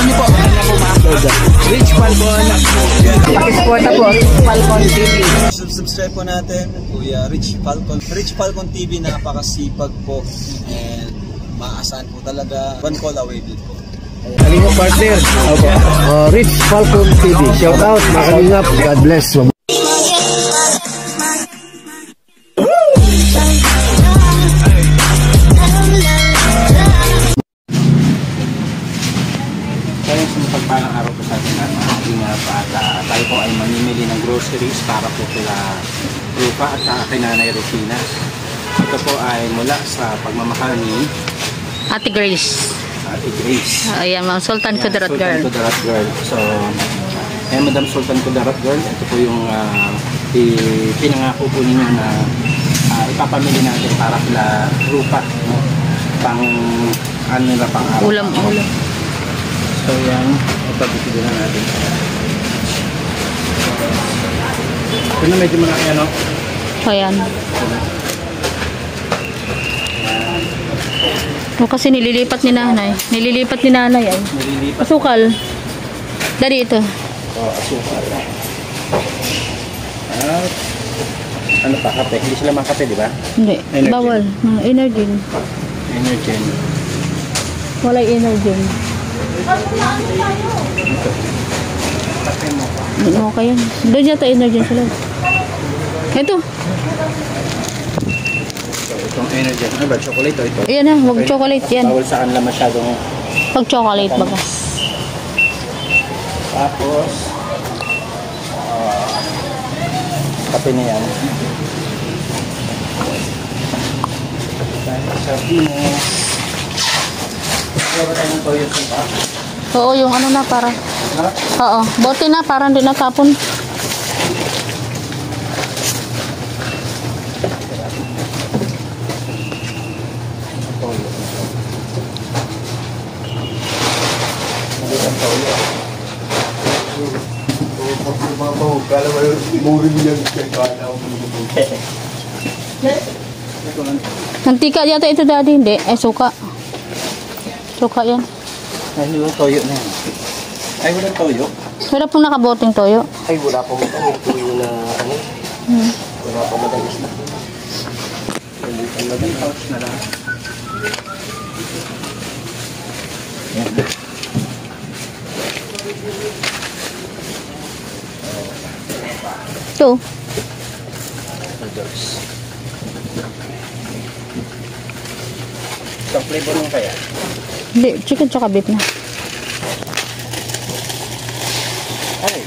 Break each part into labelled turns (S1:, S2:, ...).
S1: niyo po. Ano po ma-upload? Rich Falcon. Pakisupport na po. Falcon TV.
S2: Subscribe po natin, Kuya Rich Falcon. Rich Falcon TV, napakasipag po. And maasahan po talaga. One call away din po.
S3: Kalingap partner. Okay. Rich Falcon TV. Shout out mga kalingap. God bless.
S4: Pagpalang araw po sa atin at tayo po ay mamimili ng groceries para po kila Rupa at kay Nanay Rufina. Ito po ay mula sa pagmamahal ni
S5: Ate Grace.
S4: Ate Grace.
S5: Ayan, Ma'am Sultan Kudarat Girl.
S4: Sultan Kudarat Girl. So, ayan, Madam Sultan Kudarat Girl. Ito po yung pinangako po ninyo na ipapamili natin para kila Rupa. No? Pang ano nila pang araw.
S5: Ulam.
S4: So yan, ipabibili na natin. Ito na medyo malaki ano?
S5: Ayan. O kasi nililipat ni nanay. Ay.
S4: Nililipat.
S5: Asukal. Dari ito.
S4: Asukal. At ano pa, kape? Hindi sila mga kape, di ba?
S5: Hindi.
S4: Energen.
S5: Bawal. Energen.
S4: Energen.
S5: Wala energen.
S4: Kape mo.
S5: Okay yan. Doon yata energen sila. Ito.
S4: So, itong energen. Ano ba? Chocolate o ito?
S5: Ayan na. Huwag chocolate yan.
S4: Bawal saan lang masyadong...
S5: Pag chocolate baga.
S4: Tapos... kape na yan. Sardinas. Wala ba tayong toyo pa?
S5: Oo, yung ano na para. Oo, bote na para hindi natapon.
S4: Toyo. Magandang toyo. Kala mo yung muring yan.
S5: Mantika yata ito daddy, hindi. Suka. Suka yan.
S4: Ay, yung toyo na yan. Ay, walang toyo?
S5: Wala pong nakaboteng toyo.
S4: Ay, wala pong toyo na ano? Wala pong madalis na. Ang madalis pouch na lang. Yan.
S5: Ito.
S4: Noodles. Isang flavor mo kaya?
S5: Hindi, chicken tsaka beef na.
S4: Ay.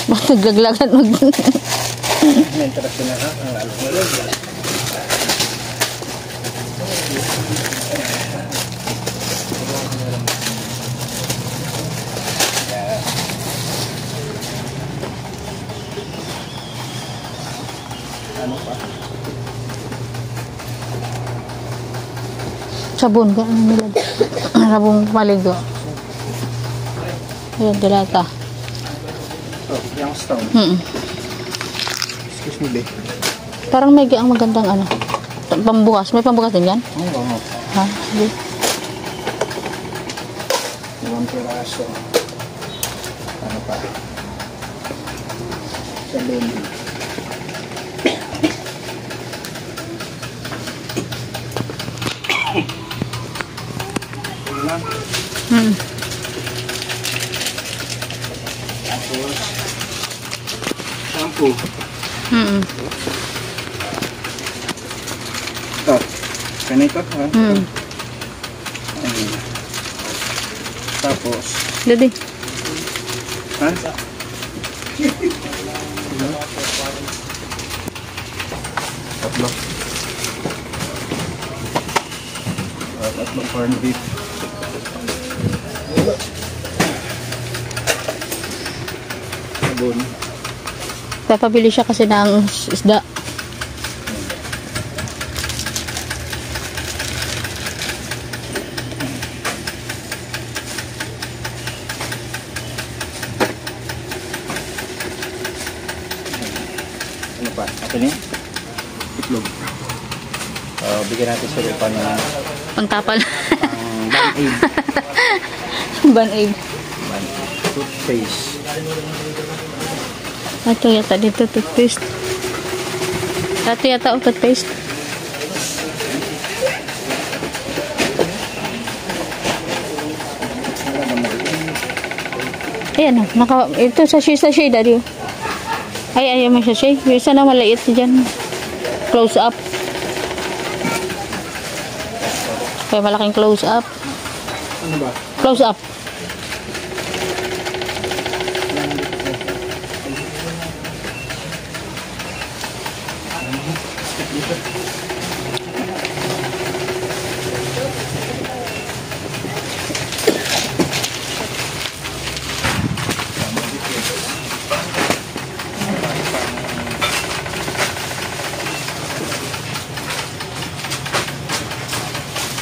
S5: Bakit naglaglagan mag...
S4: Interest na ha? Ang alam mo lang. Ano pa?
S5: Sabon ka, ano nila? Sabong maligo. Ayan, dilata.
S4: Oh, yung stone. Excuse me, babe.
S5: Parang may ang magandang ano. Pambukas. May pambukas din yan?
S4: Oo.
S5: Ha? Sige.
S4: Ilang piraso. Ano pa? Sabon. Tapos shampoo. Ito. Ganito ha? Ayun. Tapos
S5: Dadi.
S4: ha? Tatlo. Tatlong corned beef. Sabon.
S5: Papabili siya kasi ng isda.
S4: Ano pa? Ito niya? Itlog. Bigyan natin sa lupa ng
S5: Pangtapal.
S4: Band-aid.
S5: Band-aid.
S4: Toothpaste.
S5: Ito yata dito, toothpaste. Ito yata ang toothpaste. Ayan o. Ito sachet daddy. Ay, may sachet. Yung isa na maliit dyan. Close up. Kaya malaking close up.
S4: Ano ba?
S5: Close up.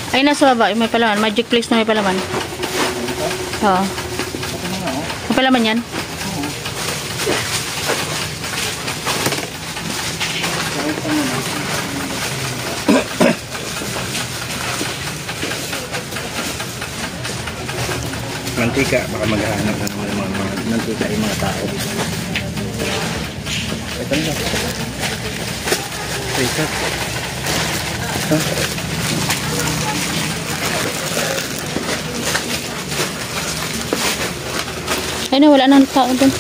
S5: Ay, nasa baba. May palaman. Magic Place na may palaman. Oo. May palaman yan?
S4: Mantika, baka maghahanap na naman ng mga mantika yung mga tao. Ito na. Ito.
S5: Ay na, wala nang tao dun.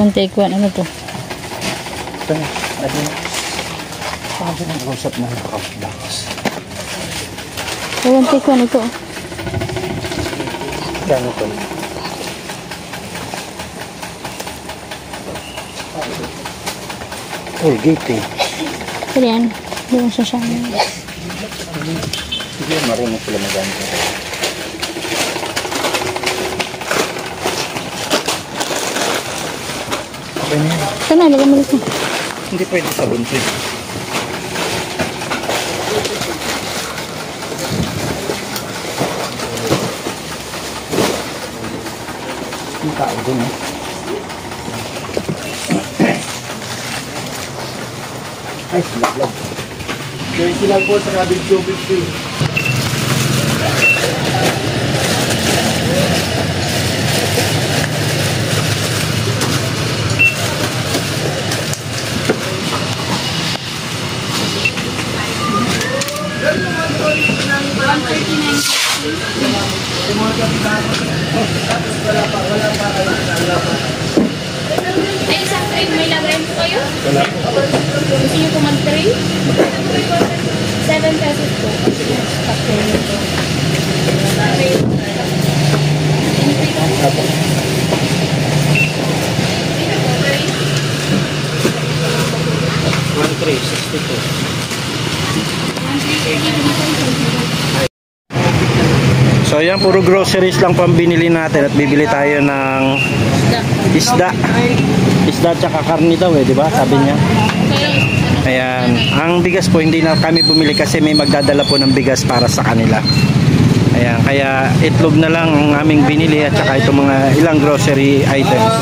S5: One take one. Ano to?
S4: Ito na. Ito na. Sabi ng kausap na nakakabakas.
S5: One take one ito.
S4: Gano to? Colgate eh.
S5: Pero yan. Doon sa siya.
S4: Hindi marunong sila magamit ito. Okay na yan.
S5: Ito na, lagyan mo dito.
S4: Hindi pwede sabon ito. Yung tao dun eh. Ay, silaglag. Kaya silag po sa cabbage tubig ko.
S5: Ay, isang tray may lagay po kayo? Wala po. Gusto nyo po mag-tray? 7 pesos po. Cocktail nito.
S4: One tray, 62. So yan, puro groceries lang pang binili natin at bibili tayo ng isda. Isda tsaka karni daw eh, di ba? Sabi niya. Ayan, ang bigas po hindi na kami bumili kasi may magdadala po ng bigas para sa kanila. Ayan, kaya itlog na lang ang aming binili at saka itong mga ilang grocery items.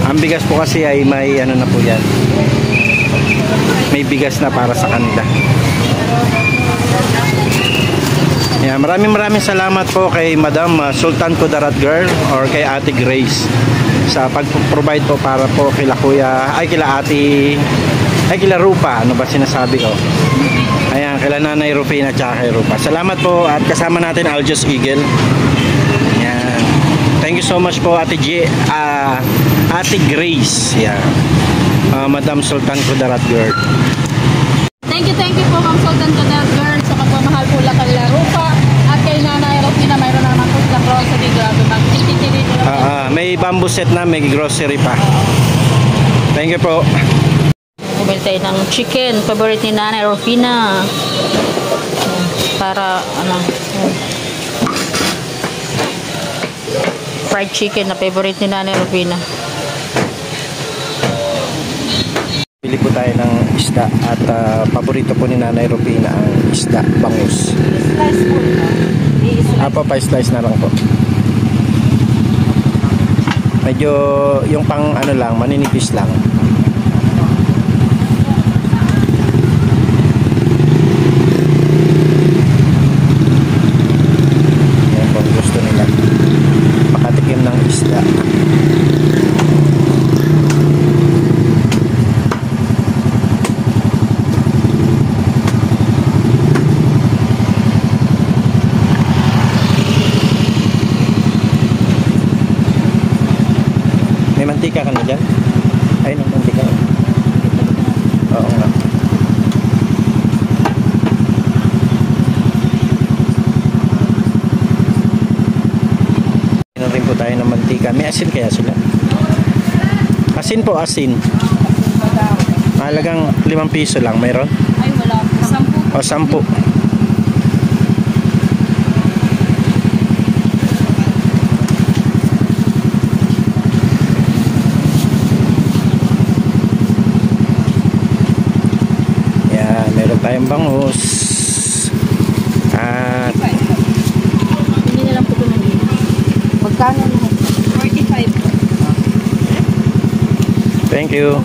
S4: Ang bigas po kasi ay may ano na po yan. May bigas na para sa kanila. Yeah, maraming salamat po kay Madam Sultan Kudarat Girl or kay Ate Grace sa pag-provide po para po kila Kuya, ay kila Ate, ay kila Rupa, ano ba sinasabi ko? Ayan, kila Nanay Rufina at kay Rupa. Salamat po at kasama natin Aljos Eagle. Ayan. Thank you so much po Ate Ate Grace. Yeah. Madam Sultan Kudarat Girl.
S5: Thank you po Ma'am Sultan Kudarat Girl sa pagmamahal po lang kay Rupa at kay Nanay Rufina. Mayroon na naman po silang grocery. Grabe, mag-titiri nila.
S4: May bamboo set na, may grocery pa. Thank you po.
S5: Bumili tayo ng chicken. Favorite ni Nanay Rufina. Para, ano, fried chicken na favorite ni Nanay Rufina.
S4: Bili po tayo ng isda at paborito po ni Nanay Rufina ang isda, bangus. Apo. po, pa-slice na lang po. Medyo yung pang ano lang, maninipis lang. Yan po gusto nila. Makatikim ng isda. May mantika ka na dyan? Ay, may mantika. Oo nga. Ano rin po tayo ng mantika. May asin kaya sila? Asin po, asin. Mahalagang 5 piso lang. Mayroon?
S5: Ay, wala. 10.
S4: O, 10. Meron tayong bangus at
S5: Hindi na lang po ito naging. Magkano na? 45.
S4: thank you.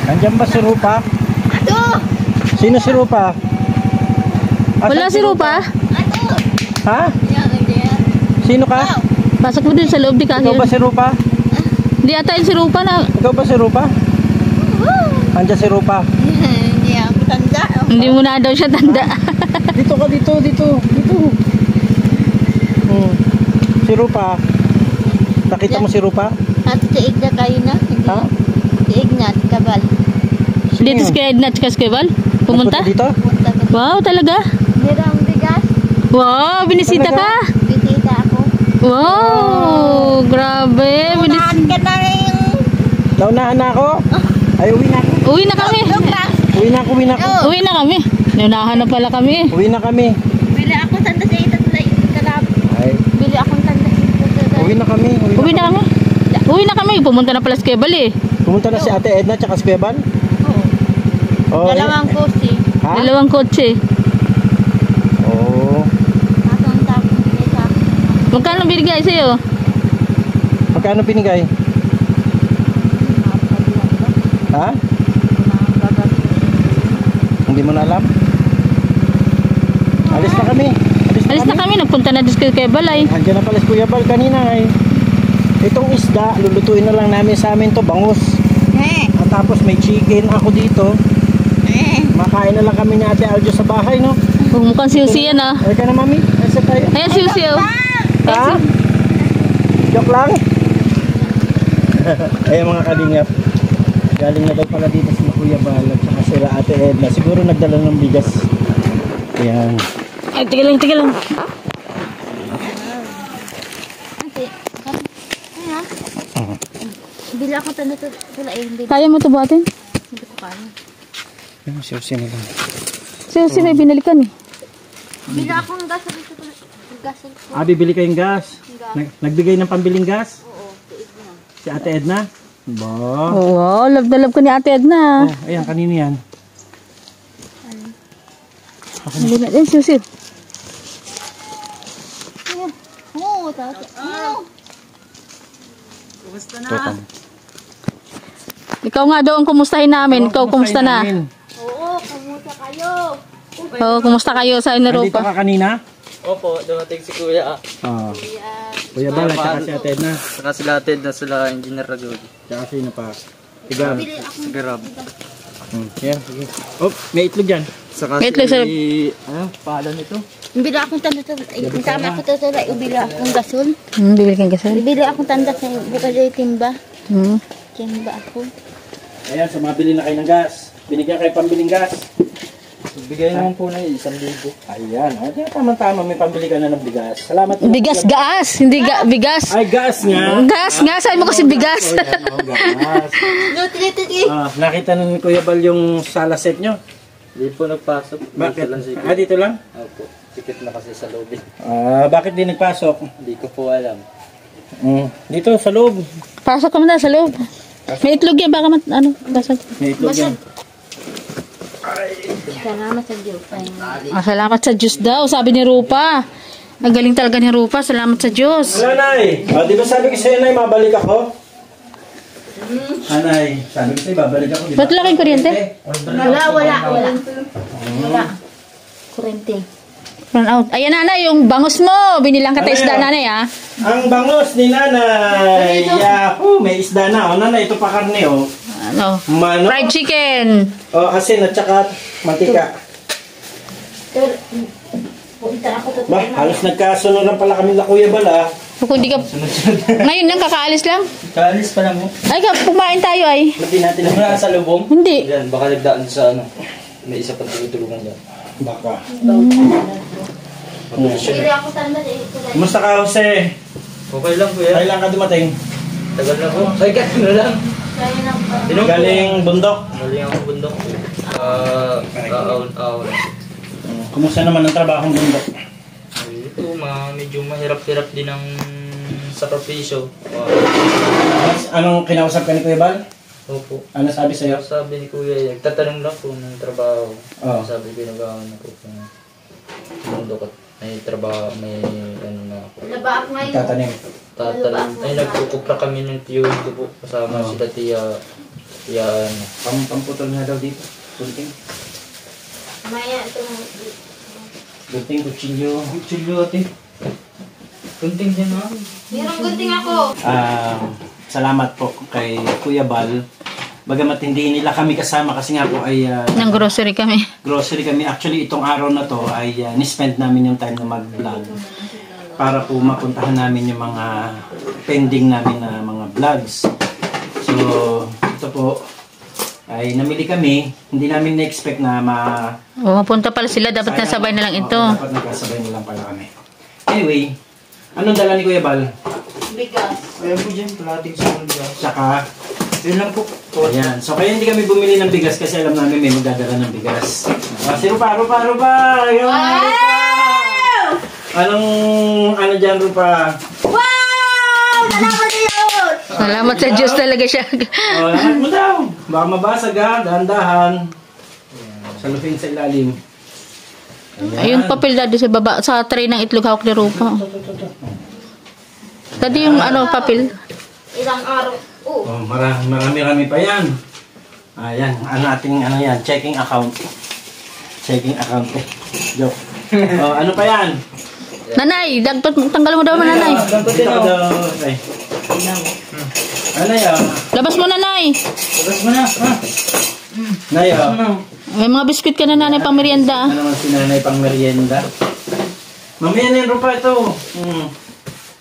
S4: Nandiyan ba si Rupa?
S5: Ato!
S4: Sino si Rupa?
S5: Wala si Rupa?
S4: Ha? Sino ka?
S5: Pasok mo din sa loob di ka.
S4: Ikaw ba si Rupa?
S5: Di ata yun si Rupa na.
S4: Ikaw ba si Rupa? Andiyan si Rupa.
S6: Hindi ako tanda.
S5: Hindi mo na daw siya tanda.
S4: Dito ka, dito. Si Rupa. Nakita mo si Rupa?
S6: At tiig na kayo na.
S4: Ha?
S6: Tiig na, kabal.
S5: Dito si Edna at Kaskebal? Pumunta?
S4: Dito?
S6: Punta ka.
S5: Wow, talaga?
S6: Dirang bigas.
S5: Wow, binisita ka?
S6: Bisita ako.
S5: Wow, grabe.
S6: Unahan ka na rin.
S4: Naunahan na ako? Ay, uwi na ako.
S5: Uwi na kami.
S4: Uwi na ako.
S5: Uwi na kami. Naunahan na pala kami.
S4: Uwi na kami.
S6: Bili ako tanda sa ito na kalab.
S4: Ay,
S6: Bili akong tanda sa ito.
S4: uwi na kami.
S5: Uwi na kami. Uwi na kami. Pumunta na pala sa Kaskebal eh.
S4: Pumunta na si Ate Edna tsaka si Beban? Oo.
S6: Dalawang kosi.
S4: Ha?
S5: Dalawang kotse.
S4: Oo.
S6: Atong tapong sa
S5: Magkano binigay sa'yo?
S4: Magkano binigay? Ha? Hindi mo na alam? Alis na kami.
S5: Alis na kami. Nagpunta na sa Kaskebal ay.
S4: Andiyan na pala si Kuya Bal kanina ay. Itong isda, lulutuin na lang namin sa amin to, bangus. At tapos may chicken ako dito. Makain na lang kami ni Ate Aljo sa bahay, no?
S5: Mukhang siusi yan ah.
S4: Ay ka na, mami. Asa tayo?
S5: Ayan siusi oh.
S4: Ha? Joke lang? Ayan mga kalingap. Galing na daw pala dito si Kuya Bal at saka sila Ate Edna. Siguro nagdala ng bigas. Ayan.
S5: Ay, tiga lang.
S6: Bili ako tanda sa sila eh. Hindi
S5: Kaya mo ito buhatin?
S6: ko kaya.
S4: Ayan, siya na lang.
S5: Siusi may binalikan eh.
S6: Bili akong gas sa Gasol po.
S4: Bibili kayong gas. Nagbigay ng pambiling gas?
S6: Oo, tuig na.
S4: Si Ate Edna? Ba?
S5: Wow, love na love ko ni Ate Edna.
S4: Oh, ayan, kanino yan?
S5: Hindi na din, susit.
S6: Oo, tawag.
S5: Ikaw nga doon, kumustahin namin. Ikaw, kumusta na?
S6: Oo, kamusta kayo?
S5: Oo, kumusta kayo sa
S4: Nandito
S5: Inarupa?
S4: ka kanina?
S1: Opo, dumating si Kuya.
S4: Oo. Kuya Bal, at saka si Ate Edna.
S1: Saka sila atid na sila Engineer Ragul.
S4: Tsaka sino pa? Tiga.
S1: Si Grab.
S4: Yan, sige. Oh, may itlog yan.
S1: Saka
S5: Wait lang, sir.
S1: ano, pahala nito?
S6: Bibili akong tanda sa tama ako to sa ubili akong gasol.
S5: Bibili kang gasol?
S6: Bibili akong tanda sa buka day timba. Timba ako.
S4: Ayan, so mabili na kayo ng gas. Binigyan kayo pambiling gas.
S1: Bigay naman po na 1,000.
S4: Ayan, tama-tama may pambili ka na ng bigas. Salamat.
S5: Bigas gaas, hindi bigas.
S4: Ay, gas nga.
S5: Gas nga, saan mo kasi bigas?
S4: Oh, yan, oh, gas. Nakita na ni Kuya Bal yung sala set nyo.
S1: Hindi po nagpasok.
S4: Bakit?
S1: Dito lang si
S4: Dito lang?
S1: Opo. Tikit na kasi sa loob eh.
S4: Bakit di nagpasok?
S1: Hindi ko po alam.
S4: Dito, sa loob.
S5: Pasok ka muna sa loob. May itlog yan, baka gasol.
S4: May itlog yan.
S6: Salamat sa Diyos.
S5: Salamat sa Diyos daw, sabi ni Rupa. Ang galing talaga ni Rupa, salamat sa Diyos.
S4: Hello, Nay. Di ba sabi ko sa'yo, Nay, mabalik ako? Nay, sabi ko sa'yo, babalik ako.
S5: Ba't laking kuryente?
S6: Wala. Kurente.
S5: Run out. Ayan nanay, yung bangus mo. Binilang ka tayo isda nanay ha.
S4: Ang bangos ni Nanay. Yahoo, may isda na. O, Nanay, ito pa karne, o.
S5: Ano?
S4: Manok.
S5: Fried chicken.
S4: O, asin at saka mantika. Ba, halos nagkasunod lang pala kami na Kuya Bal, ah.
S5: Kung di ka... Ngayon lang, kakaalis lang.
S1: Kaalis pa lang mo.
S5: Ay, kumain tayo ay.
S4: Hindi natin
S1: Wala sa lubong?
S5: Hindi.
S1: Yan, baka nagdaan sa ano. May isa pang tulungan dyan.
S4: Baka.
S6: Bibili ako tanda sa
S4: Kumusta ka, Jose?
S1: Okay lang kuya.
S4: Kailan ka dumating?
S1: Tagal na po. Ay, gano'n lang.
S4: Galing bundok.
S1: Galing ako bundok. Aon.
S4: Kumusta naman ang trabaho ng bundok?
S1: Ito, medyo mahirap-hirap din ang sakripisyo.
S4: Anong kinausap ka ni Kuya Bal?
S1: Opo.
S4: Ano sabi sa'yo?
S1: Sabi ni Kuya, nagtatanong lang po ng trabaho.
S4: Oo.
S1: Sabi ko, nag-aon ako po ng bundok at may trabaho, may ano na ako.
S6: Labaak ngayon.
S4: Tatanim.
S1: Tatanim. Ay, nagkukupra kami ng tiyuhin ko po. Kasama sila tiya, ano.
S4: Pamputol nga daw dito. Kunting.
S6: Maya itong
S4: Kunting kutsilyo.
S1: Kutsilyo ate. Kunting din ha.
S6: Mayroong gunting ako.
S4: Salamat po kay Kuya Bal. Bagamat hindi nila kami kasama kasi nga po ay
S5: Nang grocery kami.
S4: grocery kami. Actually, itong araw na to ay ni-spend namin yung time na mag-vlog para po mapuntahan namin yung mga pending namin na mga vlogs. So, ito po ay namili kami. Hindi namin na-expect na
S5: Mapunta pala sila, dapat nasabay na lang ito.
S4: Dapat nagkasabay na lang pala kami. Anyway, anong dala ni Kuya Bal?
S6: Bigas.
S1: Ayan po dyan, palating sa mga.
S4: Tsaka,
S1: Yun lang po.
S4: ayan. So, kaya hindi kami bumili ng bigas kasi alam namin may magdadala ng bigas. Si Rupa! Ayun, Rupa! Anong, ano dyan, Rupa?
S5: Salamat sa Diyos talaga siya.
S4: Lahat mo daw. Baka mabasag ha, dahan-dahan. Salupin sa ilalim.
S5: Ayun, papel daddy sa baba, sa tray ng itlog hawak ni Rupa. Daddy yung papel.
S6: Ilang araw.
S4: Oh, marami-rami pa yan. Ayan, yan, checking account. Checking account eh. Joke. Ano pa yan?
S5: Nanay, tanggal mo daw mo nanay.
S4: Dito ka daw. Okay. Ano yan?
S5: Labas mo nanay.
S1: Labas mo na. Ha?
S4: Nay,
S5: May mga biskuit ka na nanay pang merienda.
S4: ano naman si nanay pang merienda? Mamaya na yan, Rupa, ito.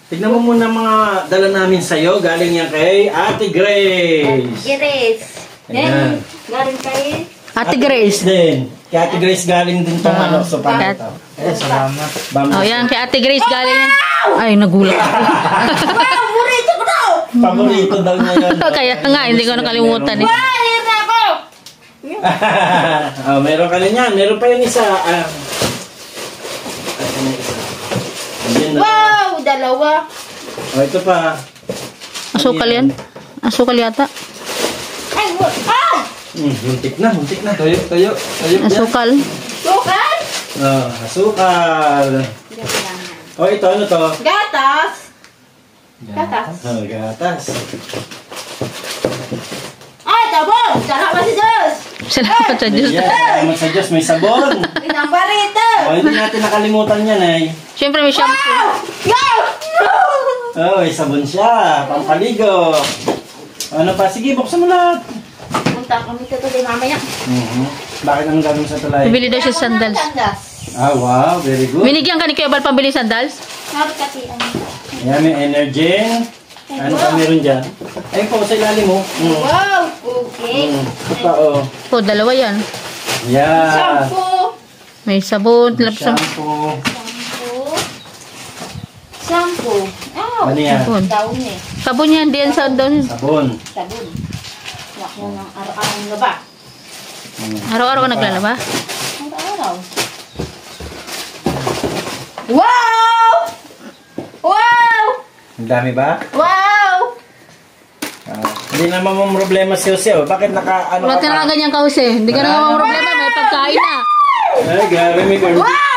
S4: Tignan mo muna mga dala namin sa'yo. Galing yan kay Ate Grace.
S6: Giris.
S4: Ayan.
S6: Galing kayo.
S5: Ate Grace.
S4: din. Kay Ate Grace galing din tong so paano ito?
S1: Salamat.
S5: Oh, yan kay Ate Grace galing yan. Ay, nagulat ako.
S4: Paborito daw niya yun.
S5: Kaya nga, hindi ko nakalimutan eh.
S4: Meron ka na yan. Meron pa yung isa.
S3: Ayan na.
S6: Wow! Dalawa.
S3: Oh, ito pa.
S5: Asukal yan? Asukal yata?
S6: Ay! Ay!
S3: Huntik na.
S4: Tuyo dyan.
S5: Asukal?
S6: Sukal!
S3: Oh, asukal. Oh, ito, ano to?
S6: Gatas! Gatas.
S3: Oh, gatas.
S6: Ay, sabon! Salamat si Diyos!
S5: Salamat sa Diyos.
S3: Yes, salamat sa Diyos, may sabon.
S6: Pinambar ito!
S3: Oh, hindi natin nakalimutan yan, eh.
S5: Siyempre may shampoo.
S6: Wow! Wow!
S3: Oh, may sabon siya. Pampaligo. Ano pa? Sige, buksan mo lahat.
S6: Punta kami ito din mamaya.
S3: Bakit ang gagawin sa tulay?
S5: Bibili daw siya sandals.
S3: Ah, wow. Very good.
S5: Binigyan ka ni Kuya Bal pambili sandals?
S6: Sabi kasi ano.
S3: Ayan, may energy. Ano pa meron dyan? Ayun po, sa ilalim mo.
S6: Wow! Okay.
S3: Ito pa, oh.
S5: Oh, dalawa yan.
S3: Yeah.
S6: Shampoo!
S5: May sabon.
S3: Shampoo.
S6: Shampoo. Oh!
S3: Ano yan?
S5: Sabon.
S6: Daon eh.
S5: Sabon yan din sa doon.
S3: Sabon.
S6: Sabon. Wak mo ng araw-araw na ba?
S5: Araw-araw ka naglalaba?
S6: Araw-araw. Wow! Wow!
S3: Ang dami ba?
S6: Wow!
S3: Hindi naman mo problema si Jose, oh. Bakit naka, ano
S5: Wala ka na ganyan ka, Jose. Hindi ka naman problema. May pagkain na.
S3: Ay, grabe, may garbage ka.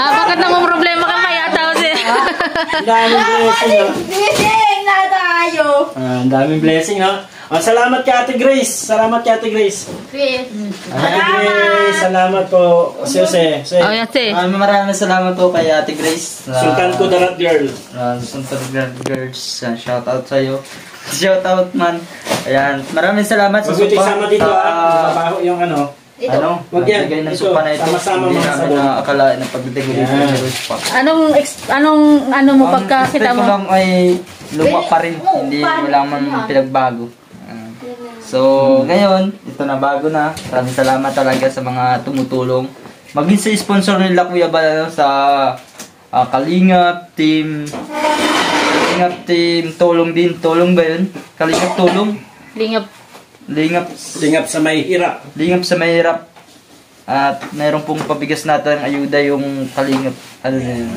S5: Bakit naman problema ka mayata, Jose?
S3: Ang daming blessing, oh.
S6: Sising na tayo!
S3: Ang daming blessing, oh. Oh, salamat kay Ate Grace. Salamat kay Ate Grace.
S6: Chris.
S3: Ate Grace, salamat po. Si Jose.
S5: Oh, Jose.
S1: Maraming salamat po kay Ate Grace.
S3: Sultan ko darat girl.
S1: Sultan Girls, shout out sa iyo. Shout out man. Ayan, maraming salamat sa
S3: Mabuti
S1: supa.
S3: sama dito, mabaho yung ano.
S6: Ito.
S1: Ano?
S3: Wag yan.
S1: Nagbigay ng
S3: Ito,
S1: supa na ito.
S3: sama-sama
S1: Hindi
S3: mga
S1: namin
S3: sabon.
S1: nakakalain na pagdating ko dito
S3: Yan.
S1: sa supa.
S5: Ano mo pagkakita
S1: Ang
S5: mo?
S1: ko lang ay luma pa rin. Hindi wala man pinagbago. So, ngayon, ito na bago na. Maraming salamat talaga sa mga tumutulong. Maging sa sponsor nila Kuya Bal sa Kalingap Team. Kalingap Team, tulong din. Tulong ba yun? Kalingap tulong?
S5: Lingap.
S3: Lingap sa may hirap.
S1: Lingap sa mahirap. At mayroon pong pabigas natin ayuda yung Kalingap. Ano na yun?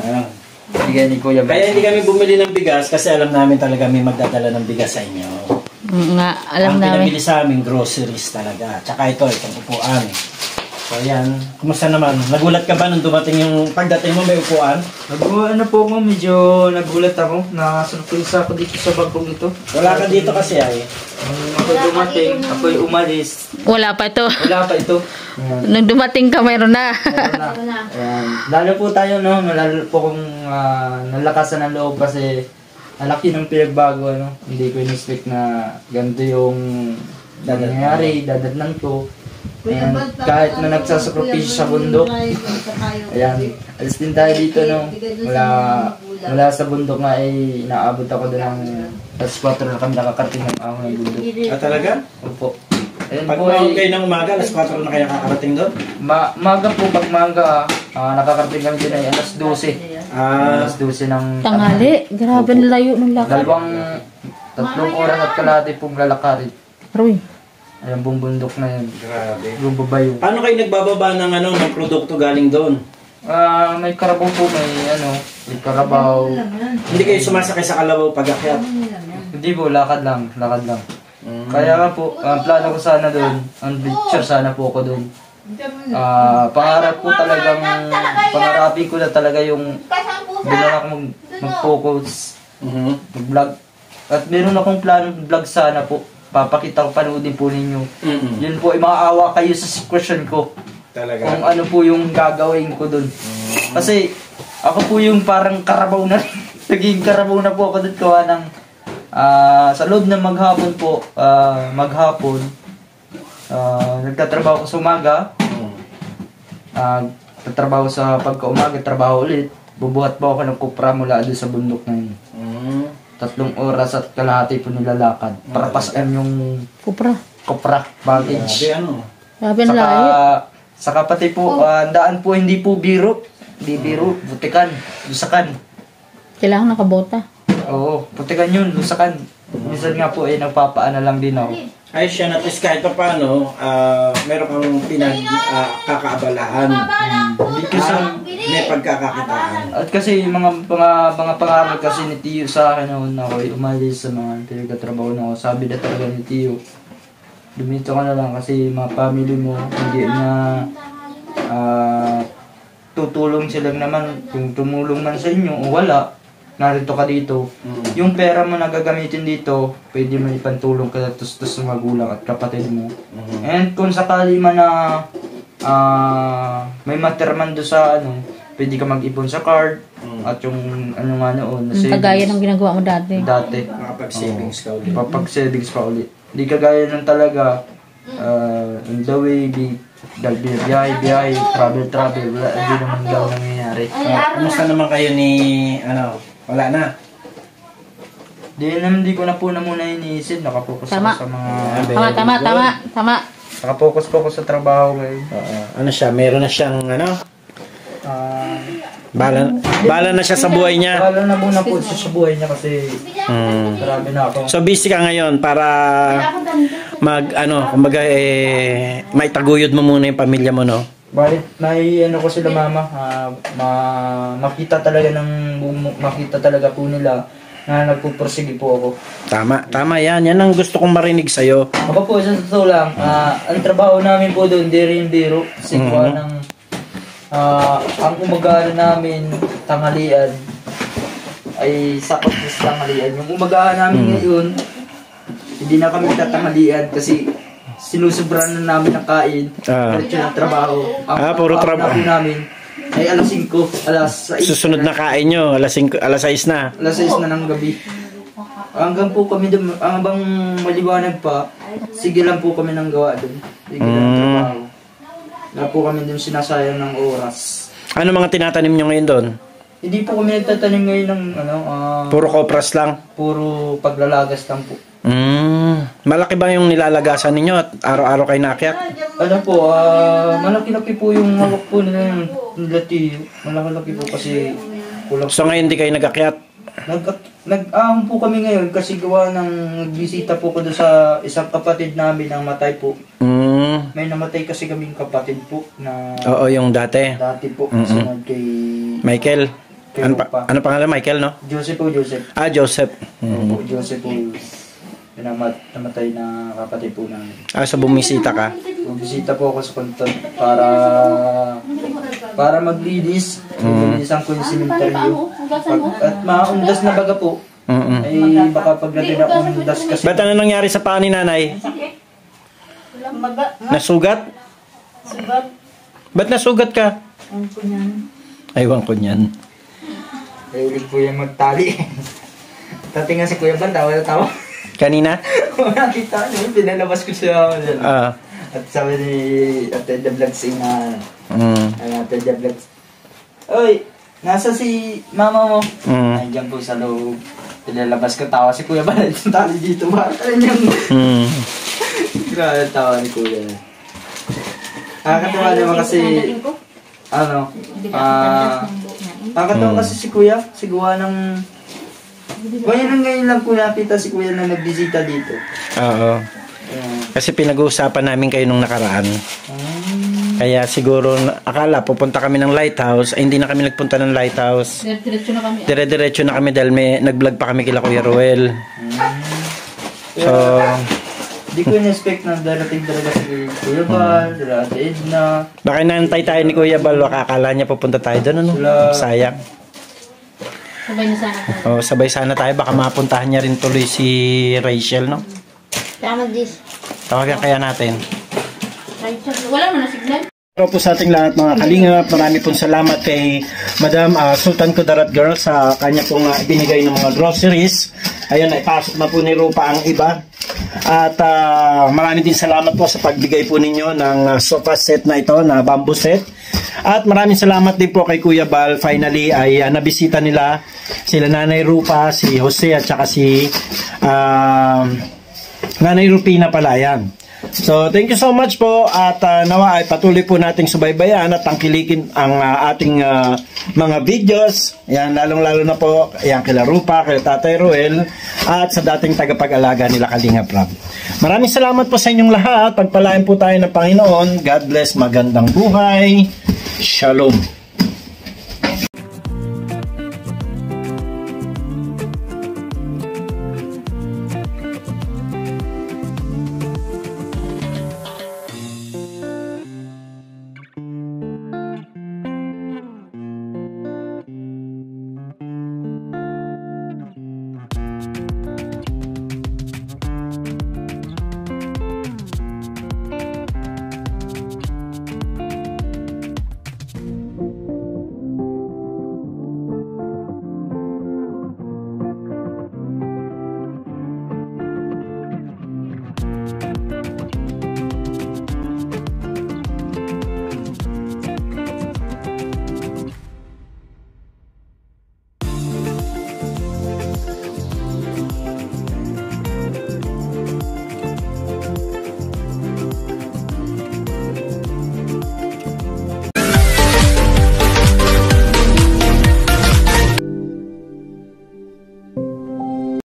S1: Bigay ni Kuya Bal.
S3: Kaya hindi kami bumili ng bigas kasi alam namin talaga may magdadala ng bigas sa inyo.
S5: Nga, alam
S3: Ang
S5: namin.
S3: pinabili sa amin, groceries talaga. Tsaka itong upuan. So yan, kumusta naman? Nagulat ka ba nung dumating yung pagdating mo may upuan?
S1: Ano po ako, medyo nagulat ako. Nakasurprise ako dito sa bagong ito.
S3: Wala ka dito kasi ay.
S1: Ako dumating, ako'y umalis.
S5: Wala pa ito.
S1: Wala pa ito.
S5: Nung dumating ka, mayroon na.
S1: Ayan. Lalo po tayo, no? Lalo po kung nalakasan ng loob kasi alaki ng pinagbago, ano? Hindi ko in-expect na ganito yung nangyayari, dadatnan ko. And kahit na nagsasakripisyo sa bundok, ayan, alis din tayo dito, no? Mula sa bundok nga ay inaabot ako doon ng alas 4 na kami nakakarating ng ahon ng bundok.
S3: Ah, talaga?
S1: Opo. Ayan
S3: Pag
S1: po
S3: mahon
S1: ay,
S3: kayo ng umaga, alas 4 na kayo kakarating doon?
S1: maga po, pag maga, nakakarating kami din ay alas 12. Alas 12 ng
S5: Tangali. Grabe ang layo ng lakad.
S1: tatlong oras at kalahati pong lalakarin.
S5: Roy.
S1: Ayan, buong bundok na yun.
S3: Grabe.
S1: Buong babayo.
S3: Paano kayo nagbababa ng ano, ng produkto galing doon?
S1: May karabaw po, may karabaw.
S3: Hindi kayo sumasakay sa kalabaw pag-akyat?
S1: Hindi po, lakad lang. Kaya nga po, ang plano ko sana doon, ang picture sana po ako doon. Pangarapin ko na talaga yung doon ako mag-focus, mag-vlog. At meron akong plano vlog sana po. Papakita ko, panoodin po ninyo. Yun po, maawa kayo sa sitwasyon ko.
S3: Talaga?
S1: Kung ano po yung gagawin ko doon. Kasi ako po yung parang karabaw na rin. Naging karabaw na po ako doon kawa ng sa loob ng maghapon po, nagtatrabaho ko sa umaga. Tatrabaho sa pagkaumaga, trabaho ulit. Bubuhat po ako ng kupra mula doon sa bundok na yun. 3 oras at kalahati po nilalakad. Para pasan yung
S5: Kupra.
S1: kupra baggage.
S3: Grabe ano?
S5: Grabe ang layo.
S1: Saka pati po, daan po hindi po biro. Hindi biro, butikan, lusakan.
S5: Kailangan nakabota.
S1: Oo, putikan yun, lusakan. Minsan nga po nagpapaana lang din ako.
S3: Ay siya, at least kahit pa paano, meron kang kakaabalaan. may pagkakakitaan.
S1: At kasi yung mga pangarap kasi ni Tio sa akin noon ako umalis sa mga pinagtatrabaho na ako. Sabi na talaga ni Tio, dumito ka na lang kasi mga family mo hindi na tutulong sila naman kung tumulong man sa inyo o wala. Narito ka dito. Yung pera mo na gagamitin dito, pwede mo ipantulong ka sa magulang at kapatid mo. And kung sakali man na may materman doon sa pwede ka mag-ipon sa card at yung nga noon.
S5: Kagaya ng ginagawa mo dati.
S3: Makapag-savings ka ulit.
S1: Papag-savings pa ulit. Hindi kagaya ng talaga on the way, biyahe, travel, wala, hindi naman daw nangyayari.
S3: Kumusta naman kayo ni, wala na?
S1: Hindi ko na po muna iniisip, nakapokus ako sa mga...
S5: Tama.
S1: Nakapokus po ako sa trabaho ngayon.
S3: Ano siya, meron na siyang, bala na siya sa buhay niya.
S1: Bala na muna po siya sa buhay niya kasi marami na ako.
S3: So busy ka ngayon para kumbaga may taguyod mo muna yung pamilya mo, no?
S1: Bali, ko sila mama, makita talaga po nila na nagpupursige po ako.
S3: Tama yan ang gusto kong marinig sa'yo.
S1: Ako po, sa totoo lang, ang trabaho namin po doon, di rin biro. Kasi ang umaga namin, tanghalian, ay sakot sa tanghalian. Yung umaga namin ngayon, hindi na kami tatanghalian kasi sinusubran na namin ang kain. Diretso ng trabaho.
S3: Puro trabaho
S1: namin ay alas 5, alas 6.
S3: Susunod na kain nyo, alas 6 na.
S1: Alas 6 na ng gabi. Hanggang po kami doon, hanggang maliwanag pa, sige lang po kami nang gawa doon. Sige lang trabaho. Wala po kami doon sinasayang ng oras.
S3: Ano mga tinatanim nyo ngayon doon?
S1: Hindi po kami nagtatanim ngayon ng
S3: puro kopras lang?
S1: Puro paglalagas lang po.
S3: Malaki ba yung nilalagasan ninyo at araw-araw kayo naakyat?
S1: Malaki-laki po yung hawak po nila Tio. Malaki-laki po kasi kulang.
S3: So ngayon di kayo nag-akyat?
S1: Nag-ahon po kami ngayon kasi gawa ng nagbisita po ko doon sa isang kapatid namin ang matay po. May namatay kasi kaming kapatid po na...
S3: Oo, yung dati.
S1: Dati po. Sunod kay...
S3: Michael. Ano pangalan? Michael, no?
S1: Joseph.
S3: Joseph.
S1: Joseph po. Namatay na kapatid po namin.
S3: So bumisita ka?
S1: Bumisita po ako sa konton para maglinis. Linisan ko yung simenteryo. At maundas na baga po. Ay baka paglagay na undas kasi.
S3: Ba't ano nangyari sa paa ni nanay? Nasugat? Ba't nasugat ka? Aywan ko niyan.
S1: Kailig po yan magtali. Tatingan si Kuya Banda, wala tawa.
S3: Kanina?
S1: Nakita niyo, pinalabas ko siya. At sabi ni Ate The Vlogs na Ate The Vlogs, "Oy, nasa si mama mo?" Nandiyan po sa loob. Pinalabas ko, tawa si Kuya Banda. Tali dito, bata niyang. Grabe tawa ni Kuya. Nakakatawa naman kasi nakakatawa kasi si Kuya, sigawa ng ngayon lang po nakita si Kuya na nagbisita dito.
S3: Oo. Kasi pinag-uusapan namin kayo nung nakaraan. Kaya siguro akala pupunta kami ng lighthouse, ay hindi na kami nagpunta ng lighthouse. Dire-diretso na kami dahil may nag-vlog pa kami kila Kuya Ruel. So
S1: di ko in-expect na darating talaga si Kuya Bal, Ate Edna.
S3: Baka naantay tayo ni Kuya Bal, akala niya pupunta tayo doon, sayang.
S5: Sabay na sana tayo.
S3: Sabay sana tayo. Baka mapuntahan niya rin tuloy si Rachel, no?
S6: Tama dis.
S3: Tawagan kaya natin.
S5: Wala mo na signal?
S3: Hello po sa ating lahat mga kalingap. Marami pong salamat kay Madam Sultan Kudarat Girl sa kanya pong binigay ng mga groceries. Ayun, ipasok na po ni Rupa ang iba. At marami din salamat po sa pagbigay po ninyo ng sofa set na ito, na bamboo set. At maraming salamat din po kay Kuya Bal. Finally ay nabisita nila sila Nanay Rupa, si Jose at saka si Nanay Rupina pala yan. So thank you so much po at nawa ay patuloy po nating subaybayan at tangkilikin ang ating mga videos. Yan, lalong-lalo na po yan kila Rupa, kila Tatay Ruel at sa dating tagapag-alaga nila Kalingap Rob. Maraming salamat po sa inyong lahat. Pagpalain po tayo ng Panginoon. God bless, magandang buhay. Shalom.